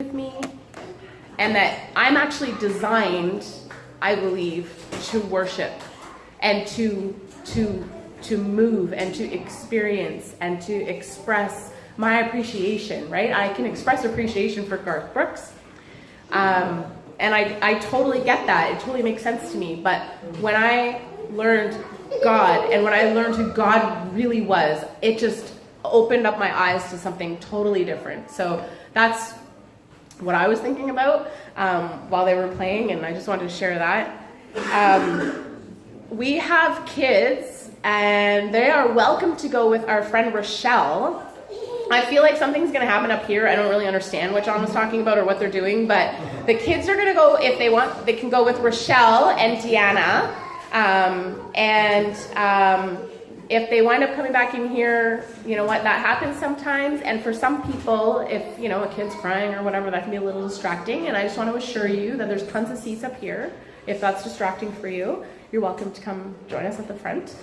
with me, and that I'm actually designed, I believe, to worship and to move and to experience and to express my appreciation, right? I can express appreciation for Garth Brooks, and I totally get that. It totally makes sense to me. But when I learned God and when I learned who God really was, it just opened up my eyes to something totally different. So that's what I was thinking about while they were playing, and I just wanted to share that. We have kids, and they are welcome to go with our friend Rochelle. I feel like something's going to happen up here. I don't really understand what John was talking about or what they're doing, but the kids are going to go, if they want, they can go with Rochelle and Deanna. If they wind up coming back in here, you know what, that happens sometimes. And for some people, if, you know, a kid's crying or whatever, that can be a little distracting. And I just want to assure you that there's tons of seats up here. If that's distracting for you, you're welcome to come join us at the front.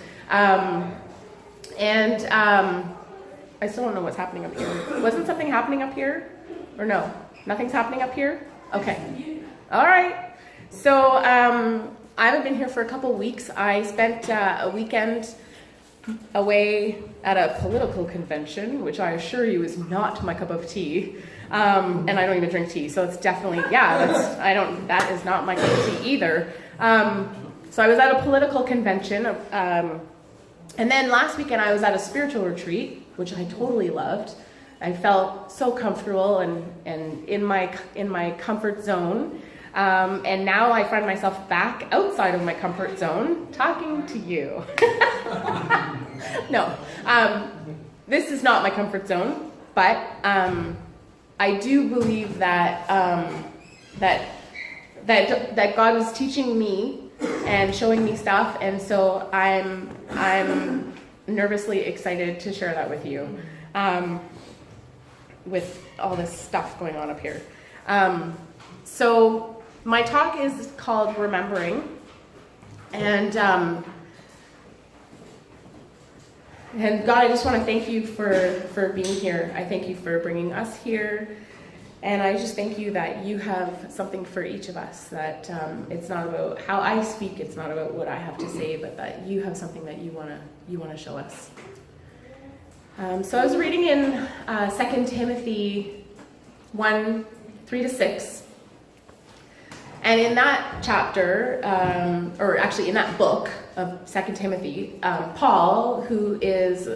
I still don't know what's happening up here. Wasn't something happening up here? Or no? Nothing's happening up here? Okay. All right. So I haven't been here for a couple weeks. I spent a weekend away at a political convention, which I assure you is not my cup of tea. And I don't even drink tea, so it's definitely, that is not my cup of tea either. So I was at a political convention, and then last weekend I was at a spiritual retreat, which I totally loved. I felt so comfortable and in my comfort zone. And now I find myself back outside of my comfort zone talking to you. No, this is not my comfort zone, but I do believe that that God was teaching me and showing me stuff, and so I'm nervously excited to share that with you, with all this stuff going on up here. So my talk is called Remembering, and God, I just want to thank you for being here. I thank you for bringing us here, and I just thank you that you have something for each of us, that it's not about how I speak, it's not about what I have to say, but that you have something that you want to show us. So I was reading in 2 Timothy 1, 3-6. And in that chapter, or actually in that book of 2 Timothy, Paul, who is,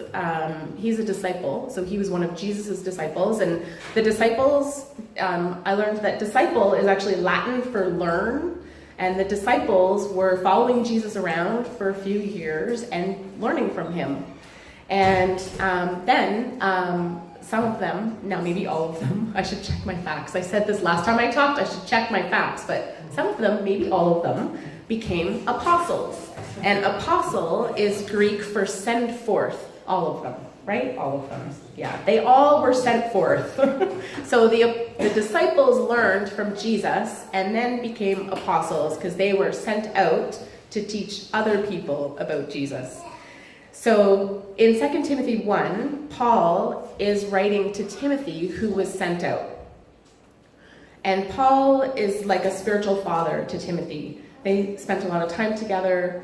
he's a disciple, so he was one of Jesus's disciples, and the disciples, I learned that disciple is actually Latin for learn, and the disciples were following Jesus around for a few years and learning from him. And then some of them, now maybe all of them, I should check my facts. I said this last time I talked, I should check my facts, but some of them, maybe all of them, became apostles. And apostle is Greek for send forth, all of them, right? All of them. Yeah, they all were sent forth. So the disciples learned from Jesus and then became apostles because they were sent out to teach other people about Jesus. So in 2 Timothy 1, Paul is writing to Timothy, who was sent out. And Paul is like a spiritual father to Timothy. They spent a lot of time together.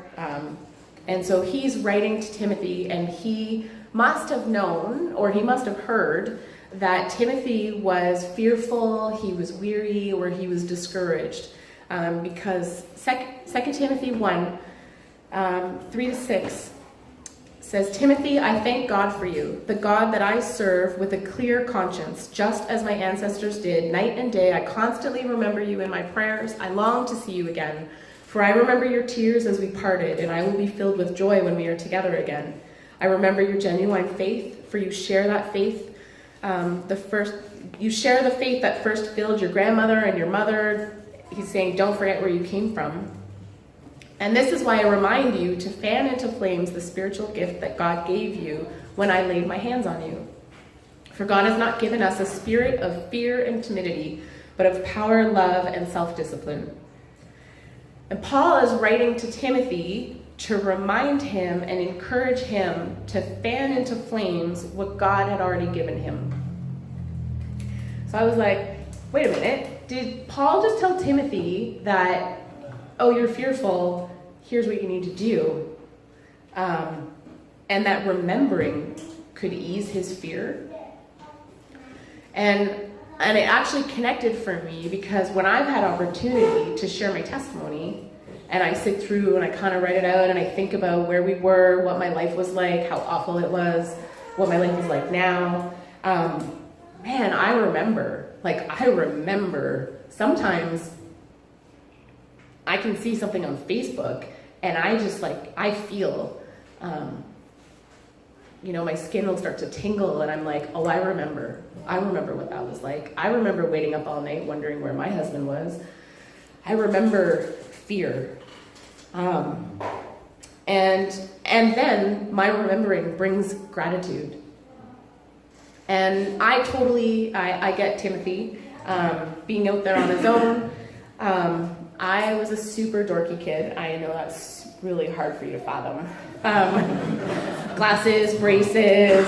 And so he's writing to Timothy, and he must have known, or he must have heard, that Timothy was fearful, he was weary, or he was discouraged. Because 2 Timothy 1, 3-6, says, Timothy, I thank God for you, the God that I serve with a clear conscience, just as my ancestors did. Night and day, I constantly remember you in my prayers. I long to see you again, for I remember your tears as we parted, and I will be filled with joy when we are together again. I remember your genuine faith, for you share that faith. You share the faith that first filled your grandmother and your mother. He's saying, don't forget where you came from. And this is why I remind you to fan into flames the spiritual gift that God gave you when I laid my hands on you. For God has not given us a spirit of fear and timidity, but of power, love, and self-discipline. And Paul is writing to Timothy to remind him and encourage him to fan into flames what God had already given him. So I was like, wait a minute, did Paul just tell Timothy that, oh, you're fearful, here's what you need to do? And that remembering could ease his fear. And it actually connected for me, because when I've had opportunity to share my testimony, and I sit through and I kind of write it out and I think about where we were, what my life was like, how awful it was, what my life is like now, man, I remember sometimes I can see something on Facebook and I feel, my skin will start to tingle, and I'm like, oh, I remember what that was like. I remember waiting up all night wondering where my husband was. I remember fear. And then my remembering brings gratitude. And I get Timothy, being out there on his own. I was a super dorky kid. I know that's really hard for you to fathom. Glasses, braces,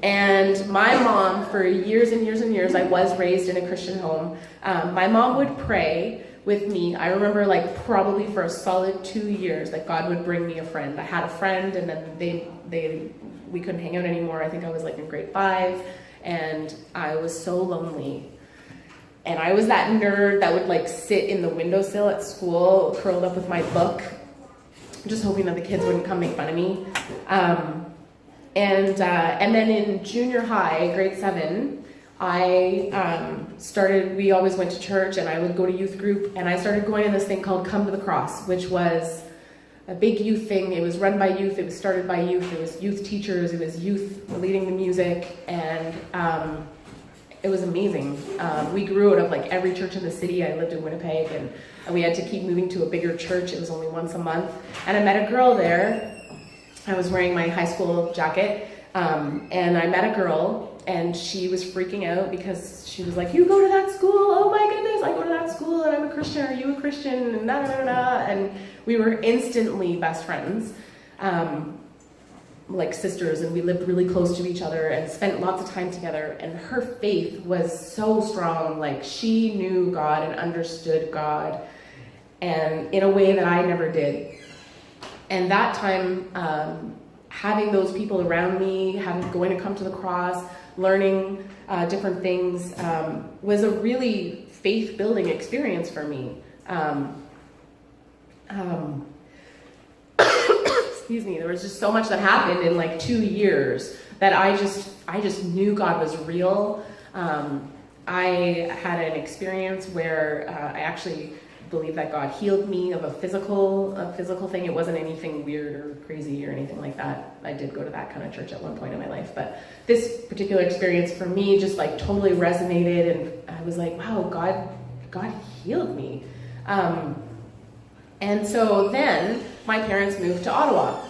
and my mom, for years and years and years, I was raised in a Christian home. My mom would pray with me. I remember probably for a solid 2 years that God would bring me a friend. I had a friend, and then we couldn't hang out anymore. I think I was in grade 5, and I was so lonely. And I was that nerd that would sit in the windowsill at school, curled up with my book, just hoping that the kids wouldn't come make fun of me. And then in junior high, grade 7, we always went to church, and I would go to youth group, and I started going to this thing called Come to the Cross, which was a big youth thing. It was run by youth, it was started by youth, it was youth teachers, it was youth leading the music, and it was amazing. We grew out of every church in the city. I lived in Winnipeg, and we had to keep moving to a bigger church. It was only once a month. And I met a girl there. I was wearing my high school jacket, and I met a girl, and she was freaking out because she was like, you go to that school? Oh my goodness, I go to that school, and I'm a Christian. Are you a Christian? And and we were instantly best friends. Like sisters, and we lived really close to each other and spent lots of time together, and her faith was so strong. She knew God and understood God, and in a way that I never did. And that time, having those people around me, going to Come to the Cross, learning different things, was a really faith-building experience for me. Excuse me, there was just so much that happened in 2 years that I just knew God was real. I had an experience where I actually believe that God healed me of a physical thing. It wasn't anything weird or crazy or anything like that. I did go to that kind of church at one point in my life, but this particular experience for me just totally resonated, and I was like, wow, God healed me. And so then my parents moved to Ottawa,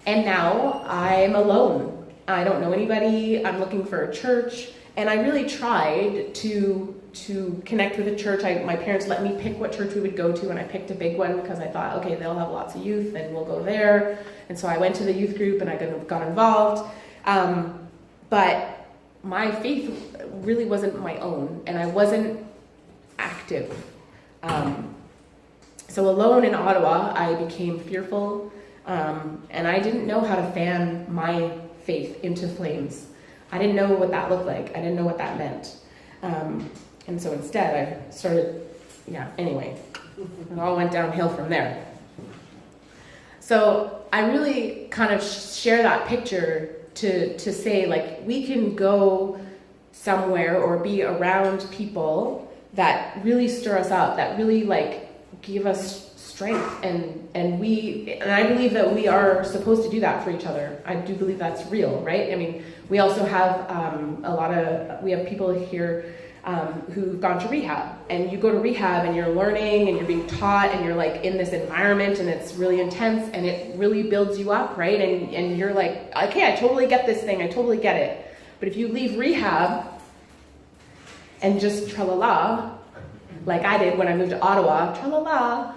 and now I'm alone. I don't know anybody. I'm looking for a church, and I really tried to connect with a church. My parents let me pick what church we would go to, and I picked a big one because I thought, okay, they'll have lots of youth, and we'll go there. And so I went to the youth group, and I got involved. But my faith really wasn't my own, and I wasn't active. So alone in Ottawa, I became fearful, and I didn't know how to fan my faith into flames. I didn't know what that looked like. I didn't know what that meant. And so instead, I started, anyway, it all went downhill from there. So I really kind of share that picture to say, we can go somewhere or be around people that really stir us up, that really, give us strength, and I believe that we are supposed to do that for each other. I do believe that's real, right? I mean, we also have we have people here who've gone to rehab, and you go to rehab and you're learning and you're being taught and you're in this environment, and it's really intense and it really builds you up, right? And you're like, okay, I totally get this thing, I totally get it. But if you leave rehab and just tra-la-la, like I did when I moved to Ottawa, tra-la-la,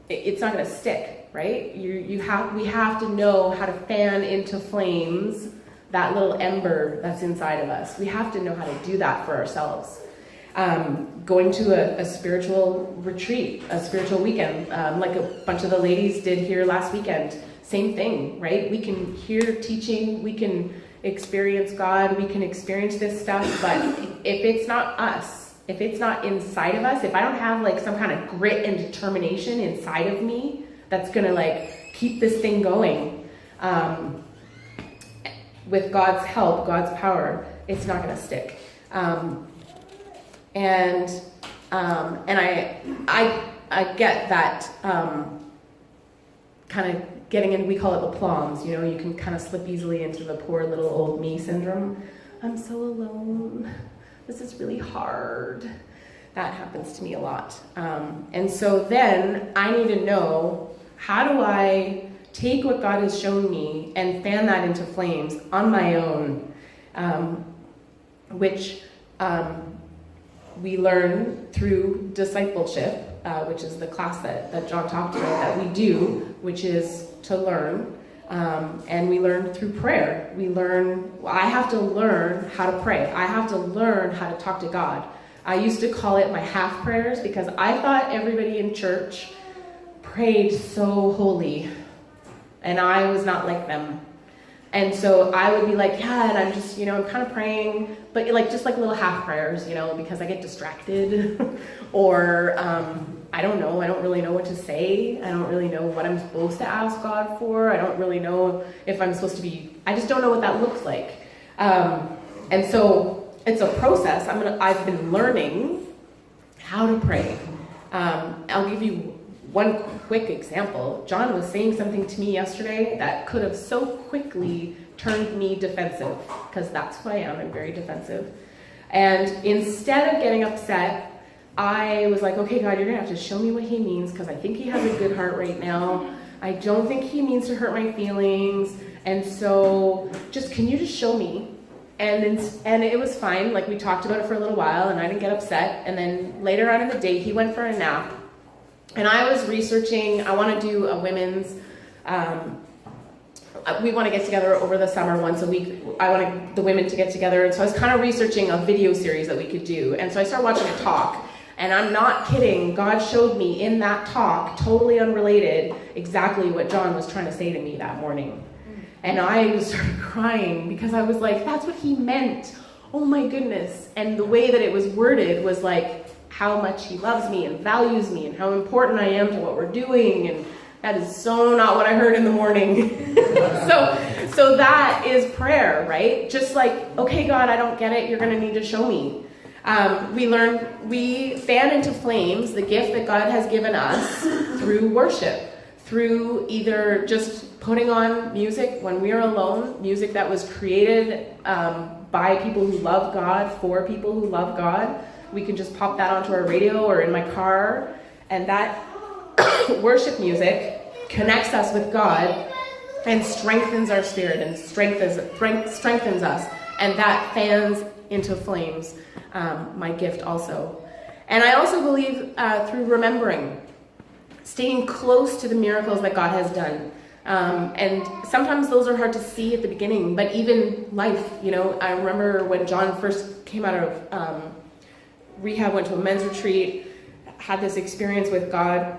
it's not going to stick, right? We have to know how to fan into flames that little ember that's inside of us. We have to know how to do that for ourselves. Going to a spiritual retreat, a spiritual weekend, like a bunch of the ladies did here last weekend. Same thing, right? We can hear teaching, we can experience God, we can experience this stuff, but if it's not us, if it's not inside of us, if I don't have like some kind of grit and determination inside of me that's gonna like keep this thing going, with God's help, God's power, it's not gonna stick. And I get that kind of getting in, we call it the plums, you know, you can kind of slip easily into the poor little old me syndrome. I'm so alone. This is really hard. That happens to me a lot. And so then I need to know, how do I take what God has shown me and fan that into flames on my own, which we learn through discipleship, which is the class that John talked about that we do, which is to learn. And we learn through prayer. I have to learn how to pray. I have to learn how to talk to God. I used to call it my half prayers because I thought everybody in church prayed so holy, and I was not like them. And so I would be like, yeah, and I'm just, I'm kind of praying, but just like little half prayers, because I get distracted or I don't know. I don't really know what to say. I don't really know what I'm supposed to ask God for. I don't really know if I'm supposed to be, I just don't know what that looks like. And so it's a process. I've been learning how to pray. I'll give you one quick example. John was saying something to me yesterday that could have so quickly turned me defensive, because that's who I am. I'm very defensive. And instead of getting upset, I was like, okay, God, you're going to have to show me what he means, because I think he has a good heart right now. I don't think he means to hurt my feelings. And so can you just show me? And it was fine. Like, we talked about it for a little while, and I didn't get upset. And then later on in the day, he went for a nap. And I was researching, I want to do a women's, we want to get together over the summer once a week. I want the women to get together. And so I was kind of researching a video series that we could do. And so I started watching a talk. And I'm not kidding, God showed me in that talk, totally unrelated, exactly what John was trying to say to me that morning. And I started crying because I was like, that's what he meant. Oh my goodness. And the way that it was worded was like, how much he loves me and values me and how important I am to what we're doing. And that is so not what I heard in the morning. So that is prayer, right? Just like, okay, God, I don't get it. You're going to need to show me. We fan into flames the gift that God has given us through worship, through either just putting on music when we're alone, music that was created by people who love God, for people who love God. We can just pop that onto our radio or in my car, and that worship music connects us with God and strengthens our spirit and strengthens us, and that fans into flames my gift also. And I also believe through remembering, staying close to the miracles that God has done. And sometimes those are hard to see at the beginning, but even life, I remember when John first came out of rehab, went to a men's retreat, had this experience with God,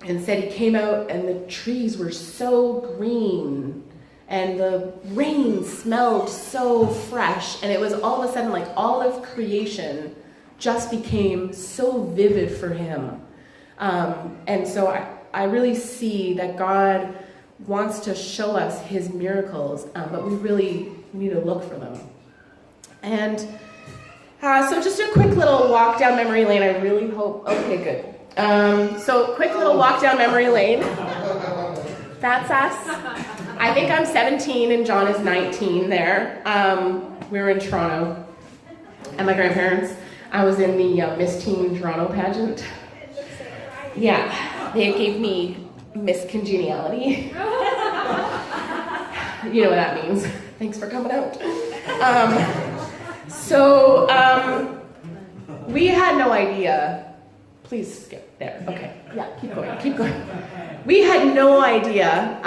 and said he came out and the trees were so green and the rain smelled so fresh, and it was all of a sudden like all of creation just became so vivid for him. And so I really see that God wants to show us his miracles, but we really need to look for them. And so just a quick little walk down memory lane. I really hope, okay, good. So quick little walk down memory lane. That's us. I think I'm 17 and John is 19 there. We were in Toronto. And my grandparents, I was in the Miss Teen Toronto pageant. Yeah, they gave me Miss Congeniality. You know what that means. Thanks for coming out. So we had no idea. Please skip there. Okay, yeah, keep going, keep going. We had no idea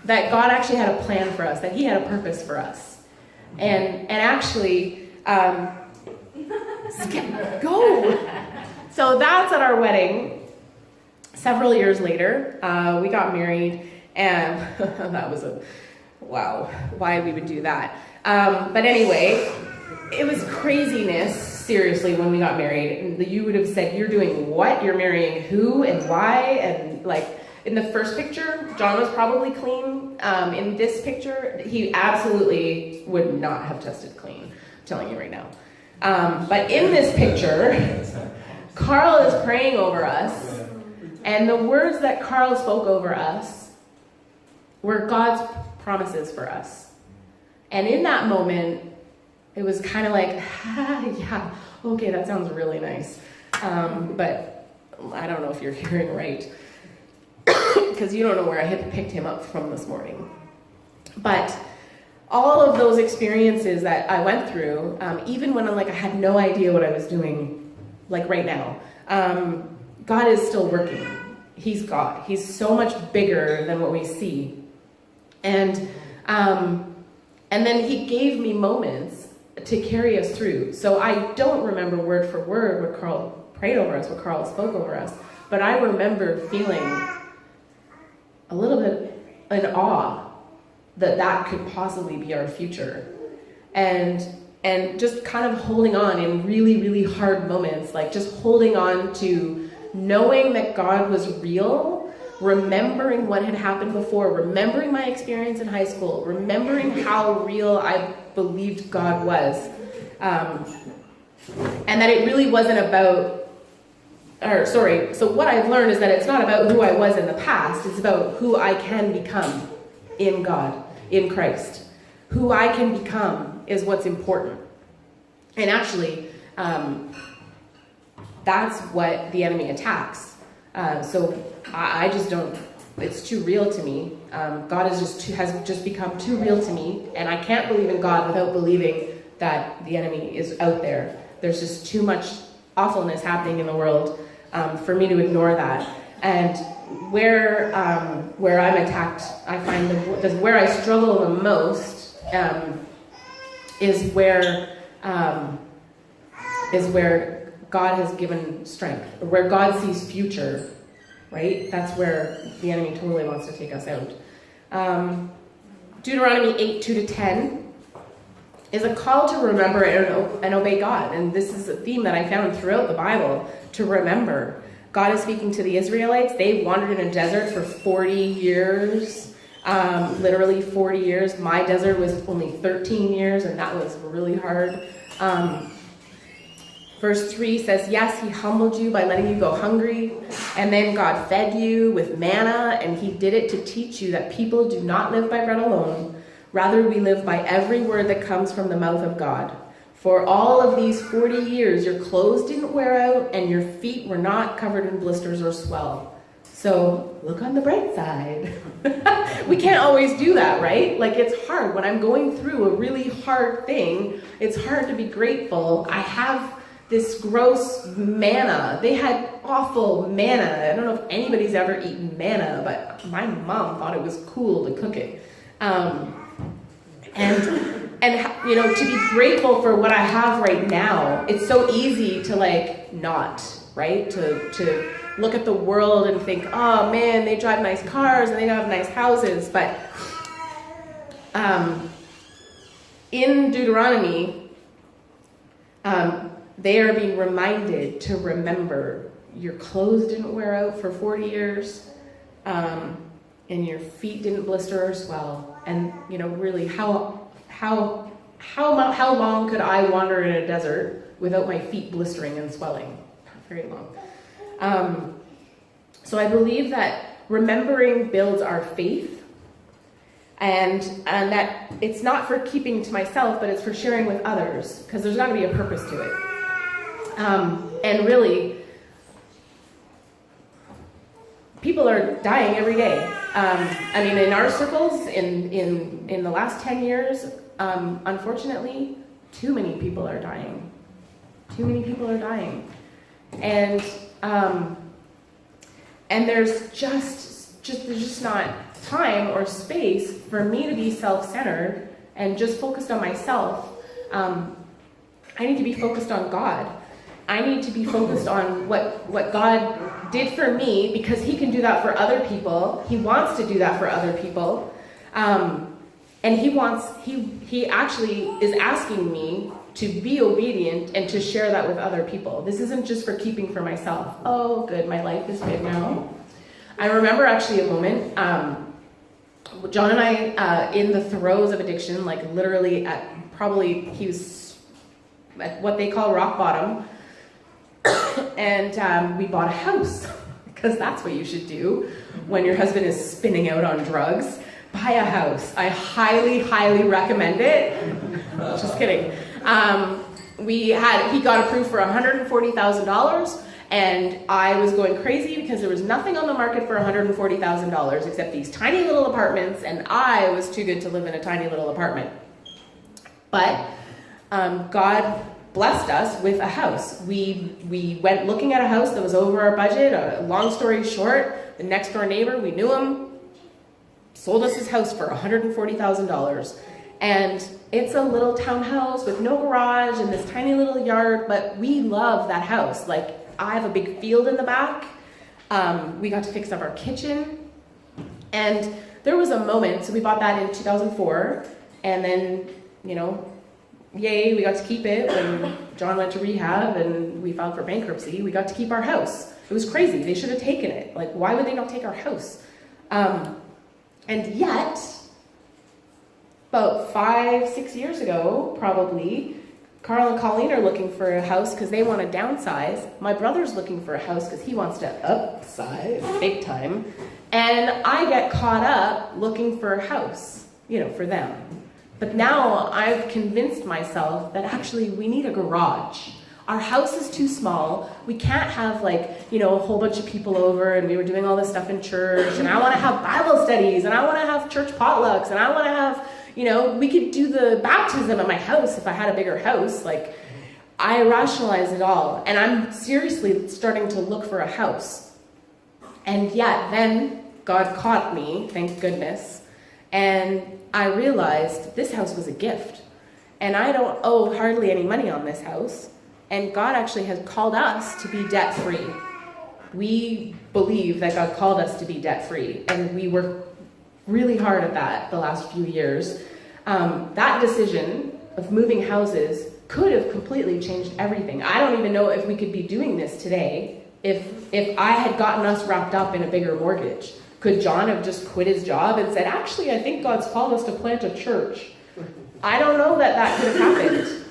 that God actually had a plan for us, that he had a purpose for us. And actually, skip, go. So that's at our wedding. Several years later, we got married, and that was wow, why we would do that. But anyway, it was craziness, seriously, when we got married. And you would have said, you're doing what? You're marrying who and why? And like, in the first picture, John was probably clean. In this picture, he absolutely would not have tested clean. I'm telling you right now. But in this picture, Carl is praying over us. And the words that Carl spoke over us were God's promises for us. And in that moment, it was kind of like, yeah, okay, that sounds really nice. But I don't know if you're hearing right. Because you don't know where I had picked him up from this morning. But all of those experiences that I went through, even when I had no idea what I was doing, like right now, God is still working. He's God. He's so much bigger than what we see. And then he gave me moments to carry us through. So I don't remember word for word what Carl prayed over us, what Carl spoke over us, but I remember feeling a little bit in awe that could possibly be our future. And just kind of holding on in really, really hard moments, like just holding on to knowing that God was real, remembering what had happened before, remembering my experience in high school, remembering how real I believed God was. And that it really wasn't about, so what I've learned is that it's not about who I was in the past, it's about who I can become in God, in Christ. Who I can become is what's important. And actually, that's what the enemy attacks. So I just don't, it's too real to me. God has just become too real to me, and I can't believe in God without believing that the enemy is out there. There's just too much awfulness happening in the world for me to ignore that. And where I'm attacked, I find where I struggle the most is where God has given strength, or where God sees future, right? That's where the enemy totally wants to take us out. Deuteronomy 8:2-10 is a call to remember and obey God. And this is a theme that I found throughout the Bible, to remember. God is speaking to the Israelites. They wandered in a desert for 40 years, literally 40 years. My desert was only 13 years, and that was really hard. Verse 3 says, yes, he humbled you by letting you go hungry, and then God fed you with manna, and he did it to teach you that people do not live by bread alone. Rather, we live by every word that comes from the mouth of God. For all of these 40 years, your clothes didn't wear out, and your feet were not covered in blisters or swell. So look on the bright side. We can't always do that, right? Like, it's hard. When I'm going through a really hard thing, it's hard to be grateful. I have this gross manna. They had awful manna. I don't know if anybody's ever eaten manna, but my mom thought it was cool to cook it. And to be grateful for what I have right now. It's so easy to not, right? To look at the world and think, oh man, they drive nice cars and they have nice houses. But in Deuteronomy, they are being reminded to remember your clothes didn't wear out for 40 years, and your feet didn't blister or swell. And really, how long could I wander in a desert without my feet blistering and swelling? Not very long. So I believe that remembering builds our faith, and that it's not for keeping to myself, but it's for sharing with others, because there's got to be a purpose to it. And really, people are dying every day. In our circles, in the last 10 years, unfortunately, too many people are dying. Too many people are dying. And And there's just not time or space for me to be self-centered and just focused on myself. I need to be focused on God. I need to be focused on what God did for me, because he can do that for other people. He wants to do that for other people. And he actually is asking me to be obedient and to share that with other people. This isn't just for keeping for myself. Oh, good, my life is good now. I remember actually a moment, John and I, in the throes of addiction, like literally he was at what they call rock bottom. And we bought a house, because that's what you should do when your husband is spinning out on drugs. Buy a house. I highly, highly recommend it. Just kidding. He got approved for $140,000, and I was going crazy because there was nothing on the market for $140,000 except these tiny little apartments, and I was too good to live in a tiny little apartment. But God blessed us with a house. We went looking at a house that was over our budget. Long story short, the next door neighbor, we knew him, sold us his house for $140,000. And it's a little townhouse with no garage and this tiny little yard, but we love that house. Like, I have a big field in the back. We got to fix up our kitchen. And there was a moment, so we bought that in 2004, and then, yay, we got to keep it. When John went to rehab and we filed for bankruptcy, we got to keep our house. It was crazy. They should have taken it. Like, why would they not take our house? And yet, about 5-6 years ago, probably, Carl and Colleen are looking for a house because they want to downsize. My brother's looking for a house because he wants to upsize big time. And I get caught up looking for a house, for them. But now I've convinced myself that actually we need a garage. Our house is too small. We can't have a whole bunch of people over, and we were doing all this stuff in church, and I want to have Bible studies, and I want to have church potlucks, and I want to have, we could do the baptism at my house if I had a bigger house. I rationalize it all, and I'm seriously starting to look for a house. And yet then God caught me, thank goodness, and I realized this house was a gift, and I don't owe hardly any money on this house, and God actually has called us to be debt-free. We believe that God called us to be debt-free, and we worked really hard at that the last few years. That decision of moving houses could have completely changed everything. I don't even know if we could be doing this today if I had gotten us wrapped up in a bigger mortgage. Could John have just quit his job and said, actually, I think God's called us to plant a church? I don't know that could have happened.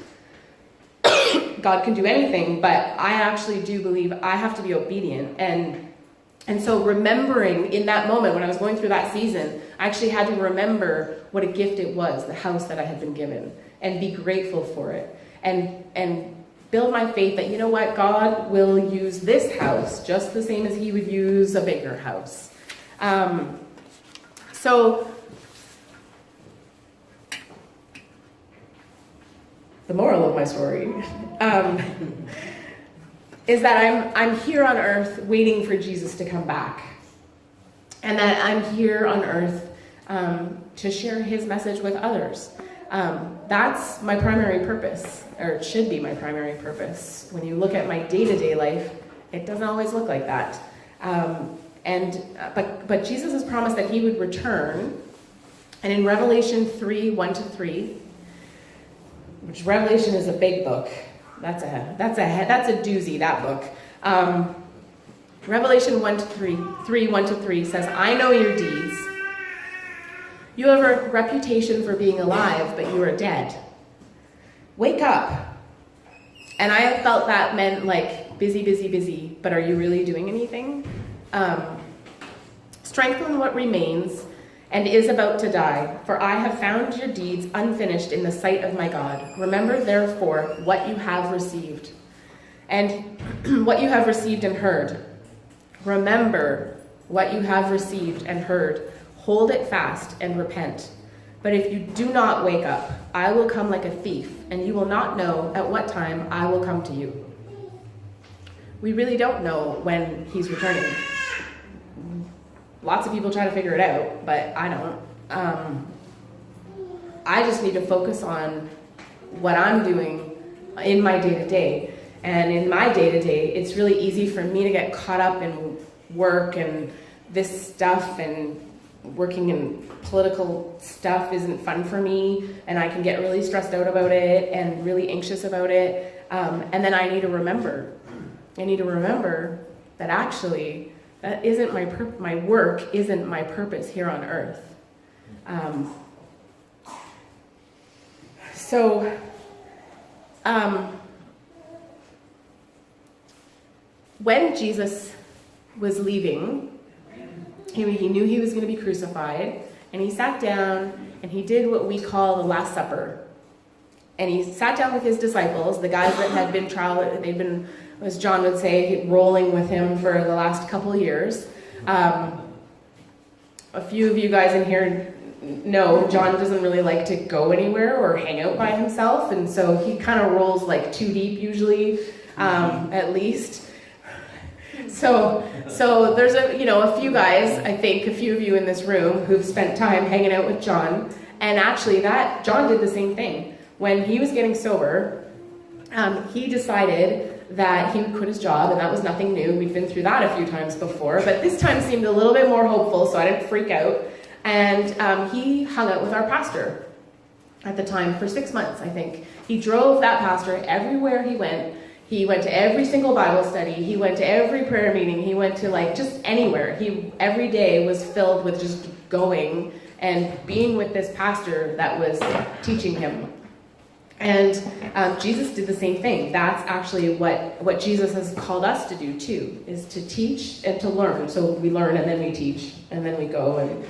God can do anything, but I actually do believe I have to be obedient. And so remembering in that moment when I was going through that season, I actually had to remember what a gift it was, the house that I had been given, and be grateful for it. And build my faith that, God will use this house just the same as he would use a bigger house. So the moral of my story is that I'm here on earth waiting for Jesus to come back, and that I'm here on earth to share his message with others. That's my primary purpose, or it should be my primary purpose. When you look at my day-to-day life, it doesn't always look like that. But Jesus has promised that he would return, and in Revelation 3:1-3, which Revelation is a big book. That's a doozy, that book. Revelation 1-3 says, I know your deeds. You have a reputation for being alive, but you are dead. Wake up. And I have felt that meant busy, but are you really doing anything? Strengthen what remains and is about to die, for I have found your deeds unfinished in the sight of my God. Remember, therefore, what you have received, and what you have received and heard. Remember what you have received and heard. Hold it fast and repent. But if you do not wake up, I will come like a thief, and you will not know at what time I will come to you. We really don't know when he's returning. Lots of people try to figure it out, but I don't. I just need to focus on what I'm doing in my day-to-day. And in my day-to-day, it's really easy for me to get caught up in work and this stuff, and working in political stuff isn't fun for me, and I can get really stressed out about it and really anxious about it. And then I need to remember that actually that isn't my work isn't my purpose here on earth. When Jesus was leaving, he knew he was going to be crucified, and he sat down and he did what we call the Last Supper. And he sat down with his disciples, the guys that had been they'd been, as John would say, rolling with him for the last couple of years. A few of you guys in here know John doesn't really like to go anywhere or hang out by himself, and so he kind of rolls like 2 deep usually, at least. So there's a few guys, I think a few of you in this room who've spent time hanging out with John, and actually that John did the same thing. When he was getting sober, he decided that he would quit his job, and that was nothing new. We'd been through that a few times before, but this time seemed a little bit more hopeful, so I didn't freak out. And he hung out with our pastor at the time for 6 months, I think. He drove that pastor everywhere he went. He went to every single Bible study. He went to every prayer meeting. He went to just anywhere. Every day was filled with just going and being with this pastor that was teaching him. And Jesus did the same thing. That's actually what Jesus has called us to do too, is to teach and to learn. So we learn and then we teach, and then we go and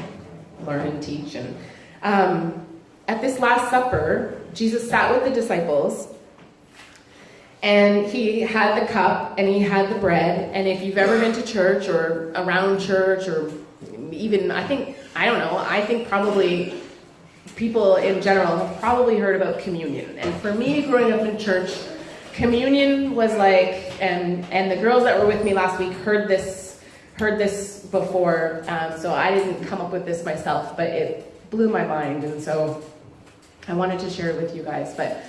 learn and teach. And at this Last Supper, Jesus sat with the disciples, and he had the cup and he had the bread. And if you've ever been to church or around church, or even, I think probably people in general have probably heard about communion. And for me, growing up in church, communion was like, and the girls that were with me last week heard this before, so I didn't come up with this myself, but it blew my mind, and so I wanted to share it with you guys. But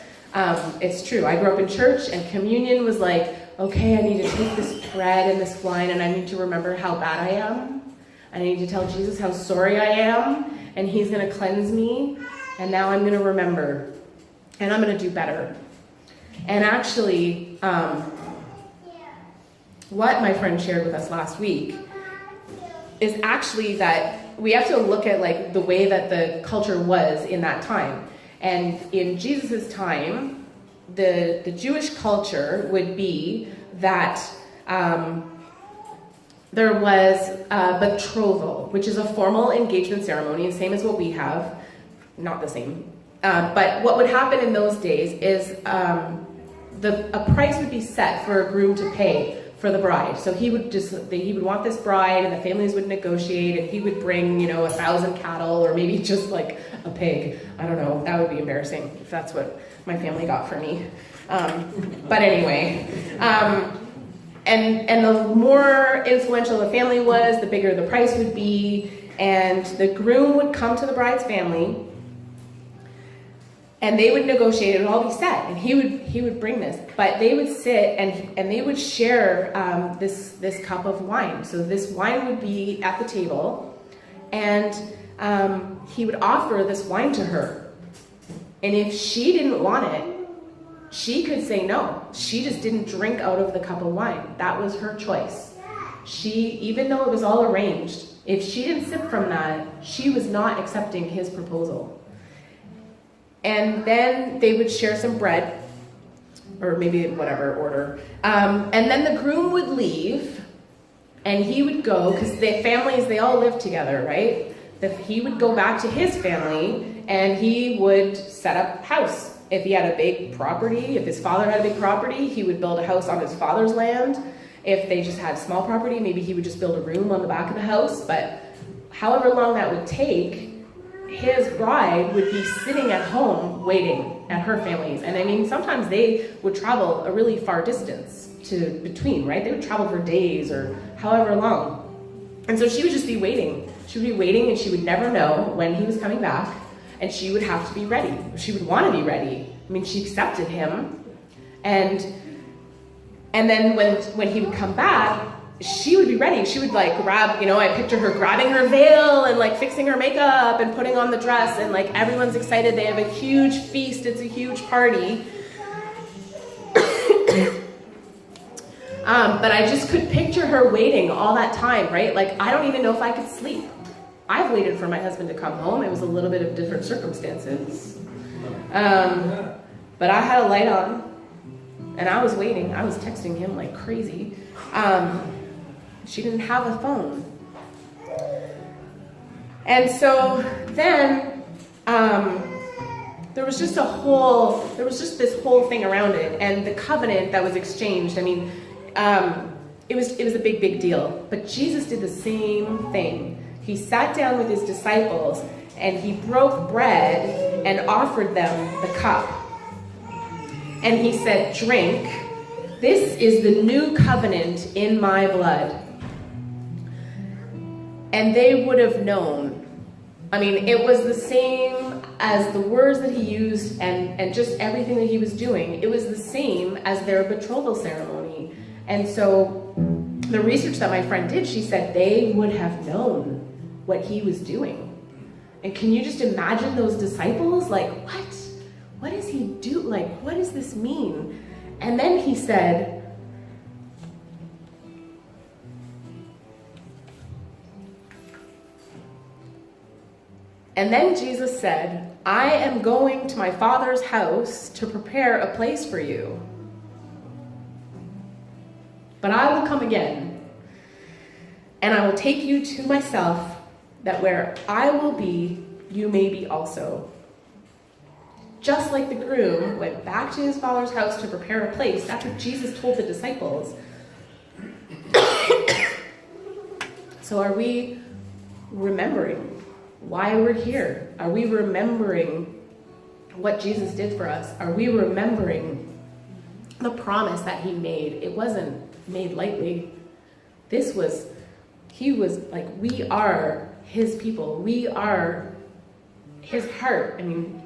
it's true. I grew up in church, and communion was like, okay, I need to take this bread and this wine, and I need to remember how bad I am. I need to tell Jesus how sorry I am, and he's going to cleanse me, and now I'm going to remember, and I'm going to do better. And actually, what my friend shared with us last week is actually that we have to look at the way that the culture was in that time. And in Jesus' time, the Jewish culture would be that there was a betrothal, which is a formal engagement ceremony, same as what we have, not the same. But what would happen in those days is a price would be set for a groom to pay for the bride. So he would want this bride, and the families would negotiate, and he would bring 1,000 cattle, or maybe just like a pig. I don't know. That would be embarrassing if that's what my family got for me. But anyway, and the more influential the family was, the bigger the price would be, and the groom would come to the bride's family, and they would negotiate. It would all be set, and he would bring this, but they would sit and they would share this cup of wine. So this wine would be at the table, and he would offer this wine to her, and if she didn't want it, she could say no. She just didn't drink out of the cup of wine. That was her choice. Even though it was all arranged, if she didn't sip from that, she was not accepting his proposal. And then they would share some bread, or maybe whatever order. And then the groom would leave, and he would go, because the families, they all lived together, right? He would go back to his family, and he would set up house. If he had a big property, if his father had a big property, he would build a house on his father's land. If they just had small property, maybe he would just build a room on the back of the house. But however long that would take, his bride would be sitting at home waiting at her family's. And I mean, sometimes they would travel a really far distance to between, right? They would travel for days or however long. And so she would just be waiting. She would be waiting, and she would never know when he was coming back, and she would have to be ready. She would want to be ready. I mean, she accepted him. And then when he would come back, she would be ready. She would like grab, I picture her grabbing her veil and like fixing her makeup and putting on the dress, and like everyone's excited. They have a huge feast. It's a huge party. But I just could picture her waiting all that time, right? Like, I don't even know if I could sleep. I've waited for my husband to come home. It was a little bit of different circumstances. But I had a light on, and I was waiting. I was texting him like crazy. She didn't have a phone. And so then there was just this whole thing around it, and the covenant that was exchanged. I mean, it was a big deal. But Jesus did the same thing. He sat down with his disciples, and he broke bread and offered them the cup. And he said, "Drink. This is the new covenant in my blood." And they would have known. I mean, it was the same as the words that he used and just everything that he was doing. It was the same as their betrothal ceremony. And so the research that my friend did, she said they would have known what he was doing. And can you just imagine those disciples? Like, what? What does he do? Like, what does this mean? And then he said, and then Jesus said, "I am going to my Father's house to prepare a place for you. But I will come again, and I will take you to myself, that where I will be, you may be also." Just like the groom went back to his father's house to prepare a place, that's what Jesus told the disciples. So are we remembering why we're here? Are we remembering what Jesus did for us? Are we remembering the promise that he made? It wasn't made lightly. He was like, we are his people. We are his heart. I mean,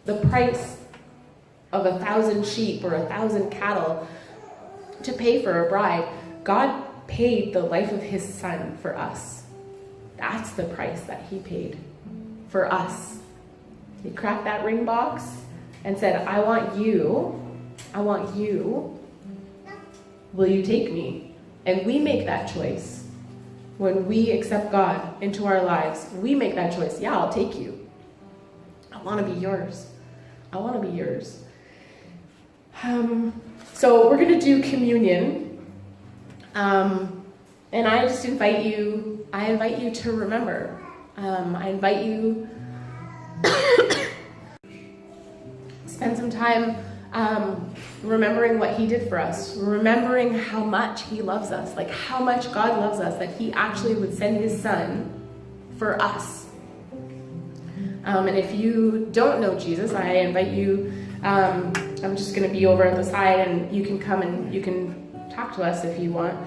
the price of 1,000 sheep or 1,000 cattle to pay for a bride, God paid the life of his son for us. That's the price that he paid for us. He cracked that ring box and said, I want you. Will you take me? And we make that choice. When we accept God into our lives, we make that choice. Yeah, I'll take you. I want to be yours. I want to be yours. So we're going to do communion. And I just invite you to remember. I invite you spend some time remembering what he did for us, remembering how much he loves us, like how much God loves us, that he actually would send his son for us. And if you don't know Jesus, I invite you, I'm just going to be over at the side, and you can come and you can talk to us if you want.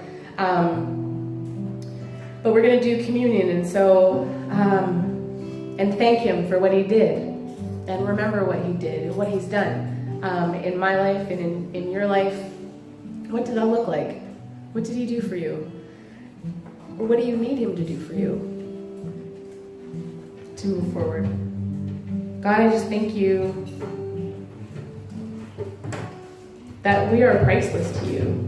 But we're going to do communion, and so, and thank him for what he did, and remember what he did and what he's done in my life and in your life. What did that look like? What did he do for you? Or what do you need him to do for you to move forward? God, I just thank you that we are priceless to you.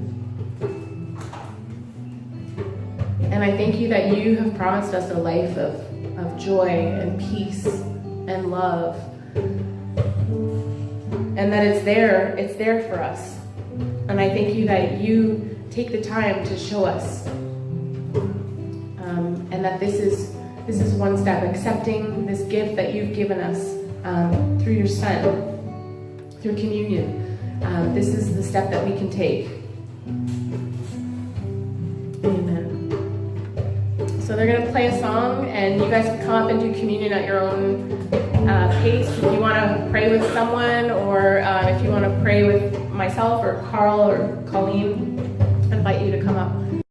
And I thank you that you have promised us a life of joy and peace and love. And that it's there for us. And I thank you that you take the time to show us. And that this is one step, accepting this gift that you've given us through your son, through communion. This is the step that we can take. Amen. So So they're going to play a song, and you guys can come up and do communion at your own pace. If you want to pray with someone, or if you want to pray with myself or Carl or Colleen,